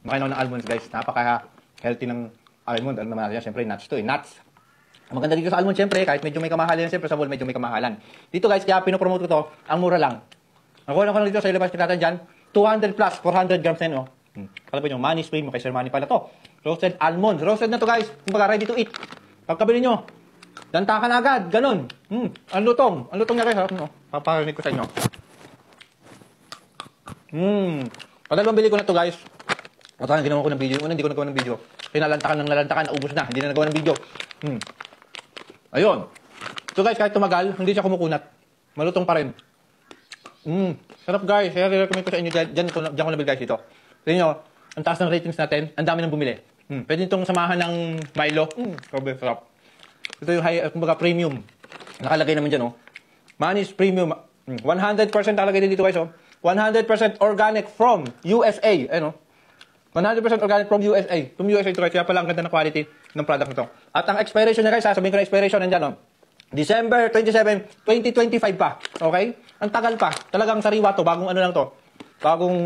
Makain ako ng almonds, guys. Napaka-healthy ng almond. Ano naman natin yan? Siyempre, nuts to eh. Nuts. Ang maganda dito sa almond, siyempre, kahit medyo may kamahalan, siyempre sa mall medyo may kamahalan. Dito, guys, kaya pinopromote ko to, ang mura lang. Nakuha ko lang dito sa ilabas natin dyan, 200 plus, 400 grams na yun, oh. Kala po nyo, Manny Spray mo, kay Sir Manny pala to. Roasted almonds. Roasted na to, guys. Kumbaga, ready to eat. Pagkabili nyo, dantakan agad, ganun. Ang lutong niya, guys. Paparinig ko sa inyo. Padalawang bili ko na to, guys. At ginawa ko ng video. Una, hindi ko nagawa ng video. Nalantakan, naubos na. Hindi na nagawa ng video. Ayun. So, guys, kahit tumagal, hindi siya kumukunat. Malutong pa rin. Sarap, guys. Kaya recommend ko sa inyo. Diyan ko nabili, guys, ito. Tignan nyo, ang taas ng ratings natin, ang dami nang bumili. Pwede itong samahan ng Milo. Sobrang sarap. Ito yung kumbaga premium. Nakalagay naman dyan, oh. Manny's Premium. 100% nakalagay din dito, guys, oh. 100% organic from USA. Ano? 100% organic from USA. From USA ito, guys. Kaya pala ang ganda ng quality ng product nito. At ang expiration niya, guys, sasabihin ko na expiration, nandyan, oh. December 27, 2025 pa. Okay? Ang tagal pa. Talagang sariwa to. Bagong ano lang to. Bagong